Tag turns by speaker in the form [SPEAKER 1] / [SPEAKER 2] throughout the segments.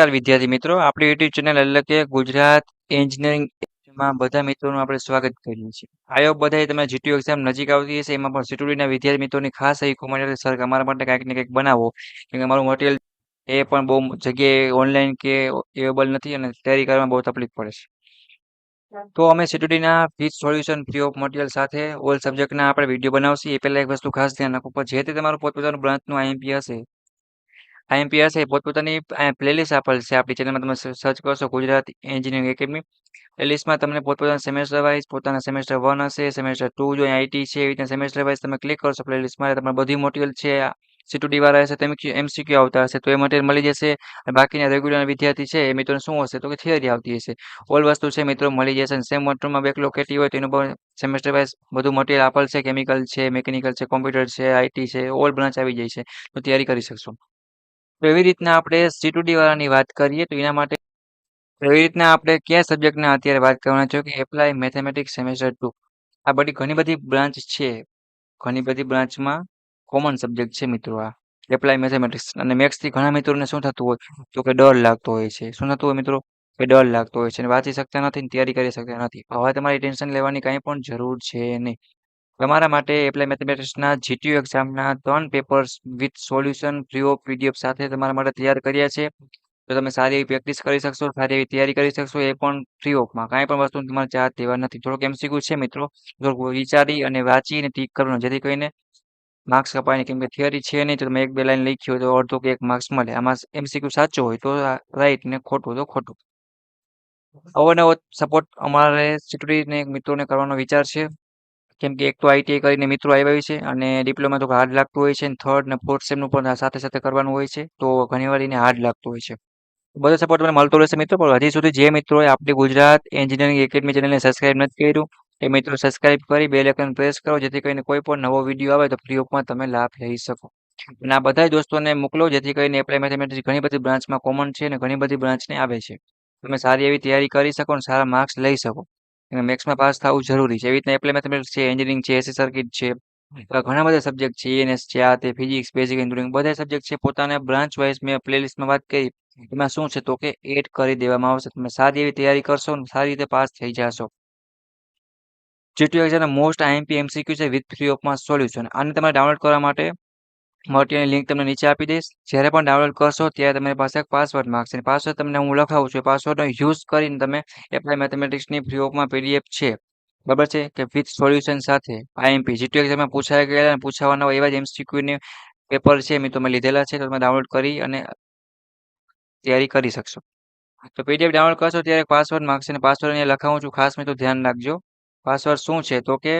[SPEAKER 1] નમસ્કાર વિદ્યાર્થી મિત્રો, આપણી યુટ્યુબ ચેનલ એટલે કે ગુજરાત એન્જિનિયરિંગ માં બધા મિત્રોનું આપણે સ્વાગત કરીએ છીએ. આયો બધાએ તમે જીટીયુ એક્ઝામ નજીક આવતી હશે એમાં પણ સીટુડીના વિદ્યાર્થી મિત્રોની ખાસ એવી કોમેન્ટ સર અમારા માટે કંઈક ને કંઈક બનાવો કેમ કે અમારું મટીરિયલ એ પણ બહુ જગ્યાએ ઓનલાઈન કે અવેલેબલ નથી અને તૈયારી કરવામાં બહુ તકલીફ પડે છે. તો અમે સીટુડીના fees solution free of material સાથે ઓલ સબ્જેક્ટના આપણે વિડીયો બનાવશું. એ પહેલા એક વસ્તુ ખાસ ધ્યાન રાખો પણ જે તે તમારું પોતપોતાનું બ્રાન્ચનું આઈએમપી હશે આઈએમપી હશે પોતપોતાની પ્લેલિસ્ટ આપેલ છે આપણી ચેનલમાં તમે સર્ચ કરશો ગુજરાત એન્જિનિયરિંગ એકેડમી પ્લેલિસ્ટમાં તમને પોતપોતાના સેમેસ્ટર વાઇઝ પોતાના સેમેસ્ટર 1 હશે સેમેસ્ટર 2 જો આઈટી છે એવી રીતે સેમેસ્ટર વાઇઝ તમે ક્લિક કરશો પ્લેલિસ્ટમાં તમારે બધી મટીરિયલ છે સીટુડી વાળા હશે તેમ એમસીક્યુ આવતા હશે તો એ મટીરિયલ મળી જશે અને બાકીના રેગ્યુલર વિદ્યાર્થી છે એ મિત્રોને શું હશે તો કે થિયરી આવતી હશે ઓલ વસ્તુ છે મિત્રો મળી જશે અને સેમ વનમાં બેક લોકેટી હોય તો એનું પણ સેમેસ્ટર વાઇઝ બધું મટીરિયલ આપેલ છે કેમિકલ છે મેકેનિકલ છે કોમ્પ્યુટર છે આઈટી છે ઓલ બ્રાન્ચ આવી જાય છે તો તૈયારી કરી શકશો તો એવી રીતના આપણે સીટુડી વાળાની વાત કરીએ તો એના માટે એવી રીતના આપણે કયા સબ્જેક્ટના અત્યારે વાત કરવાના છે કે એપ્લાય મેથેમેટિક્સ સેમેસ્ટર 2 આ બધી ઘણી બધી બ્રાન્ચ છે ઘણી બધી બ્રાન્ચમાં કોમન સબ્જેક્ટ છે મિત્રો આ એપ્લાય મેથેમેટિક્સ અને મેથ્સથી ઘણા મિત્રોને શું થતું હોય તો કે ડર લાગતો હોય છે શું થતું હોય મિત્રો કે ડર લાગતો હોય છે અને વાંચી શકતા નથી ને તૈયારી કરી શકતા નથી હવે તમારી ટેન્શન લેવાની કાંઈ પણ જરૂર છે નહીં તમારા માટે એપ્લાય મેથેમેટિક્સના જીટીયુ એક્ઝામના 3 papers with solution free of PDF સાથે તમારા માટે તૈયાર કર્યા છે તો તમે સારી એવી પ્રેક્ટિસ કરી શકશો સારી એવી તૈયારી કરી શકશો એ પણ ફ્રી ઓફમાં કાંઈ પણ વસ્તુ તમારે ચાર્જ દેવા નથી થોડોક એમસીક્યુ છે મિત્રો થોડુંક વિચારી અને વાંચીને ટીક કરવાનું જેથી કરીને માર્ક્સ કપાય નહીં કેમ કે થિયરી છે નહીં તો તમે એક બે લાઈન લખી હોય તો અડધો કે એક માર્ક્સ મળે આમાં એમસીક્યુ સાચો હોય તો રાઈટ ને ખોટું તો ખોટું અવારનવાર સપોર્ટ અમારે સિક્યુરિટીને મિત્રોને કરવાનો વિચાર છે કેમ કે એક તો આઈટીઆઈ કરીને મિત્રો આવ્યા છે અને ડિપ્લોમા તો હાર્ડ લાગતું હોય છે અને થર્ડ ને ફોર્થ સેમનું પણ સાથે સાથે કરવાનું હોય છે તો ઘણીવાર એને હાર્ડ લાગતું હોય છે બધો સપોર્ટ મને મળતો રહેશે મિત્રો પણ હજી સુધી જે મિત્રોએ આપણી ગુજરાત એન્જિનિયરિંગ એકેડમી ચેનલને સબસ્ક્રાઇબ નથી કર્યું એ મિત્રો સબસ્ક્રાઇબ કરી બેલ આઇકન પ્રેસ કરો જેથી કરીને કોઈ પણ નવો વિડીયો આવે તો ફ્રી ઓફમાં તમે લાભ લઈ શકો અને આ બધા દોસ્તોને મોકલો જેથી કરીને એપ્લાય મેથેમેટિક્સ ઘણી બધી બ્રાન્ચમાં કોમન છે અને ઘણી બધી બ્રાન્ચને આવે છે તમે સારી એવી તૈયારી કરી શકો અને સારા માર્ક્સ લઈ શકો અને મેથ્સમાં પાસ થવું જરૂરી છે એવી રીતના એપ્લાય મેથેમેટિક્સ છે એન્જિનિયરિંગ છે એસી સર્કિટ છે ઘણા બધા સબ્જેક્ટ છે ઈએનએસ છે આ તે ફિઝિક્સ બેઝિક એન્જિનિયરિંગ બધા સબ્જેક્ટ છે પોતાના બ્રાન્ચ વાઇઝ મેં પ્લેલિસ્ટમાં વાત કરી એમાં શું છે તો કે એડ કરી દેવામાં આવશે તમે સારી એવી તૈયારી કરશો અને સારી રીતે પાસ થઈ જશો જીટીયુ એક્ઝામના મોસ્ટ આઈએમપી એમસીક્યુ છે વિથ ફ્રી ઓફમાં સોલ્યુશન આને તમારે ડાઉનલોડ કરવા માટે મટીરિયલની લિંક તમને નીચે આપી દઈશ જ્યારે પણ ડાઉનલોડ કરશો ત્યારે તમારી પાસે એક પાસવર્ડ માંગશે અને પાસવર્ડ તમને હું લખાવું છું પાસવર્ડનો યુઝ કરીને તમે એપ્લાય મેથેમેટિક્સની ફ્રી ઓફમાં પીડીએફ છે બરાબર છે કે વિથ સોલ્યુશન સાથે આઈએમપી જીટીયુ એક્ઝામમાં પૂછાઈ ગયેલા અને પૂછાવાના હોય એવા જ એમસીક્યુની પેપર છે મેં તમે લીધેલા છે તો તમે ડાઉનલોડ કરી અને તૈયારી કરી શકશો તો પીડીએફ ડાઉનલોડ કરશો ત્યારે પાસવર્ડ માંગશે અને પાસવર્ડ અહીંયા લખાવું છું ખાસ મિત્રો ધ્યાન રાખજો પાસવર્ડ શું છે તો કે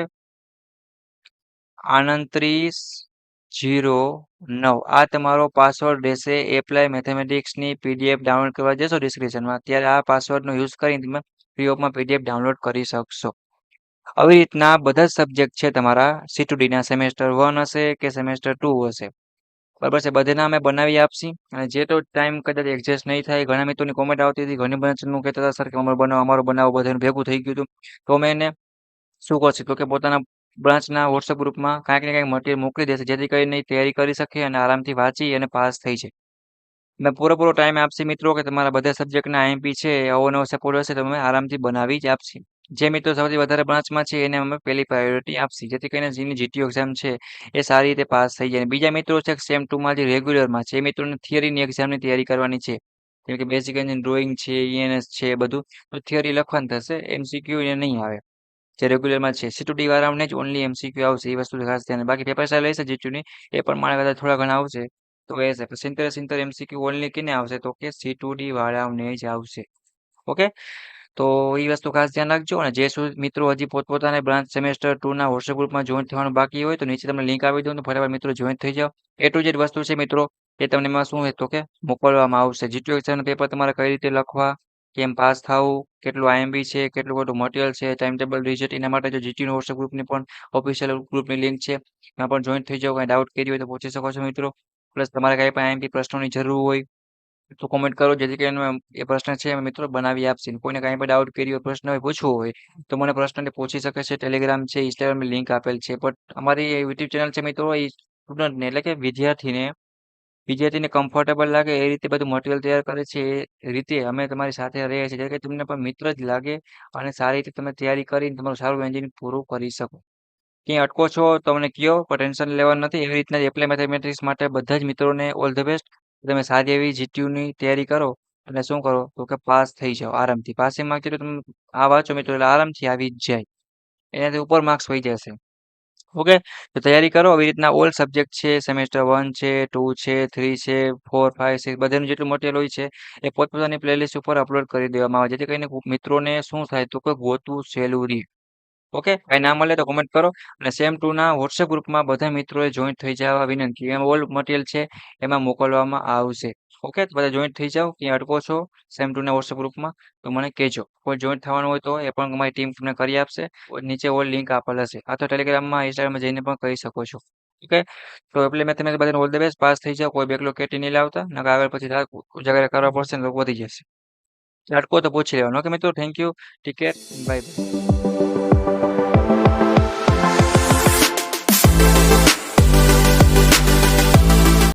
[SPEAKER 1] 3809 આ તમારો પાસવર્ડ રહેશે એપ્લાય મેથેમેટિક્સની પીડીએફ ડાઉનલોડ કરવા જશો ડિસ્ક્રિપ્શનમાં ત્યારે આ પાસવર્ડનો યુઝ કરીને તમે ફ્રી ઓફમાં પીડીએફ ડાઉનલોડ કરી શકશો આવી રીતના બધા જ સબ્જેક્ટ છે તમારા સીટુડીના સેમેસ્ટર 1 હશે કે સેમેસ્ટર 2 હશે બરાબર છે બધાના અમે બનાવી આપશી અને જે તો ટાઈમ કદાચ એડજસ્ટ નહીં થાય ઘણા મિત્રોની કોમેન્ટ આવતી હતી ઘણી બ્રાન્ચનું કહેતા હતા સર કે અમારો બનાવો બધાનું ભેગું થઈ ગયું હતું તો અમે એને શું કરશે તો કે પોતાના બ્રાન્ચના વોટ્સએપ ગ્રુપમાં કાંઈક ને કાંઈક મટીરિયલ મોકલી દેશે જેથી કરીને તૈયારી કરી શકે અને આરામથી વાંચી અને પાસ થઈ જાય મેં પૂરેપૂરો ટાઈમ આપશે મિત્રો કે તમારા બધા સબ્જેક્ટના આઈએમપી છે અવનવો સપોર્ટ હશે તો અમે આરામથી બનાવી જ આપશી જે મિત્રો સૌથી વધારે બ્રાન્ચમાં છે એને અમે પહેલી પ્રાયોરિટી આપશી જેથી કરીને જેની જીટીયુ એક્ઝામ છે એ સારી રીતે પાસ થઈ જાય બીજા મિત્રો છે સેમ ટુમાં જે રેગ્યુલરમાં છે એ મિત્રોને થિયરીની એક્ઝામની તૈયારી કરવાની છે જેમ કે બેસિક એન્જિન ડ્રોઈંગ છે ઈએનએસ છે બધું તો થિયરી લખવાની થશે એમસીક્યુ એને નહીં આવે જે રેગ્યુલરમાં છે સીટુડી વાળાઓને જ ઓનલી એમસીક્યુ આવશે એ વસ્તુ ખાસ ધ્યાન બાકી પેપર સાહેબ લેશે જીટીયુની એ પણ મારા કદાચ થોડા ઘણા આવશે તો એ છે સિંતેર એમસીક્યુ ઓનલી કેને આવશે તો કે સીટુડી વાળાઓને જ આવશે ઓકે તો એ વસ્તુ ખાસ ધ્યાન રાખજો અને જે મિત્રો હજી પોતપોતાના બ્રાન્ચ સેમેસ્ટર 2 ના વોટ્સએપ ગ્રુપમાં જોઈન થવાનું બાકી હોય તો નીચે તમને લિંક આપી દઉં તો ફરીવાર મિત્રો જોઈન થઈ જાઓ એ ટુ જેડ વસ્તુ છે મિત્રો એ તમને એમાં શું હોય તો કે મોકલવામાં આવશે જીટીયુ એક્ઝામનું પેપર તમારે કઈ રીતે લખવા કેમ પાસ થવું કેટલું આઈએમબી છે કેટલું બધું મટીરિયલ છે ટાઈમ ટેબલ રિઝલ્ટ એના માટે જો જીટીયુનું વોટ્સએપ ગ્રુપની પણ ઓફિશિયલ ગ્રુપની લિંક છે એમાં પણ જોઈન થઈ જાઓ કાંઈ ડાઉટ કરી હોય તો પૂછી શકો છો મિત્રો પ્લસ તમારે કાંઈ પણ આઈએમપી પ્રશ્નોની જરૂર હોય તો કોમેન્ટ કરો જેથી કરીને એ પ્રશ્ન છે અમે મિત્રો બનાવી આપશે કોઈને કાંઈ પણ ડાઉટ કરી હોય પ્રશ્ન હોય પૂછવો હોય તો મને પ્રશ્નને પૂછી શકે છે ટેલિગ્રામ છે ઇન્સ્ટાગ્રામની લિંક આપેલ છે બટ અમારી યુટ્યુબ ચેનલ છે મિત્રો એ સ્ટુડન્ટને એટલે કે વિદ્યાર્થીને વિદ્યાર્થીને કમ્ફર્ટેબલ લાગે એ રીતે બધું મટીરિયલ તૈયાર કરે છે. એ રીતે અમે તમારી સાથે રહીએ છીએ જેથી તમને પણ મિત્ર જ લાગે અને સારી રીતે તમે તૈયારી કરીને તમારું સારું એન્જિનિયરિંગ પૂરું કરી શકો. ક્યાંય અટકો છો તો મને કહો, પણ ટેન્શન લેવાનું નથી. એવી રીતના એપ્લાય મેથેમેટિક્સ માટે બધા જ મિત્રોને ઓલ ધ બેસ્ટ. તમે સારી એવી જીટીયુની તૈયારી કરો અને શું કરો તો કે પાસ થઈ જાઓ આરામથી. પાસિંગ માર્ક તમે આ વાંચો મિત્રો એટલે આરામથી આવી જ જાય. એનાથી ઉપર માર્ક્સ વહી જશે. ઓકે, તો તૈયારી કરો. આવી રીતના ઓલ સબ્જેક્ટ છે, સેમેસ્ટર 1 છે, 2 છે, 3 છે, 4, 5, 6 બધાનું જેટલું મટીરિયલ હોય છે એ પોતપોતાની પ્લેલિસ્ટ ઉપર અપલોડ કરી દેવામાં આવે જેથી કરીને મિત્રોને શું થાય તો કે ગોતવું સહેલું રહે. ઓકે, કઈ ના મળે તો કોમેન્ટ કરો. અને સેમ ટુ ના વોટ્સએપ ગ્રુપમાં બધા મિત્રોએ જોઈન્ટ થઈ જવા વિનંતી. એમાં ઓલ મટીરિયલ છે એમાં મોકલવામાં આવશે. ઓકે, તો બધા જોઈન્ટ થઈ જાઓ. ક્યાં અટકો છો સેમ ટુ ના વોટ્સએપ ગ્રુપમાં તો મને કહેજો. કોઈ જોઈન્ટ થવાનું હોય તો એ પણ અમારી ટીમ તમને કરી આપશે. નીચે ઓલ લિંક આપેલ હશે. આ તો ટેલિગ્રામમાં ઇન્સ્ટાગ્રામમાં જઈને પણ કરી શકો છો. ઓકે, તો એટલે મેં તમે બધાને ઓલ ધ બેસ્ટ. પાસ થઈ જાઓ. કોઈ બેકલોગ કેટી નહીં લાવતા, નકર આગળ પછી ઉજાગરા કરવા પડશે ને તો વધી જશે. અટકો તો પૂછી લેવાનો. ઓકે મિત્રો, thank you. Take care. Bye bye.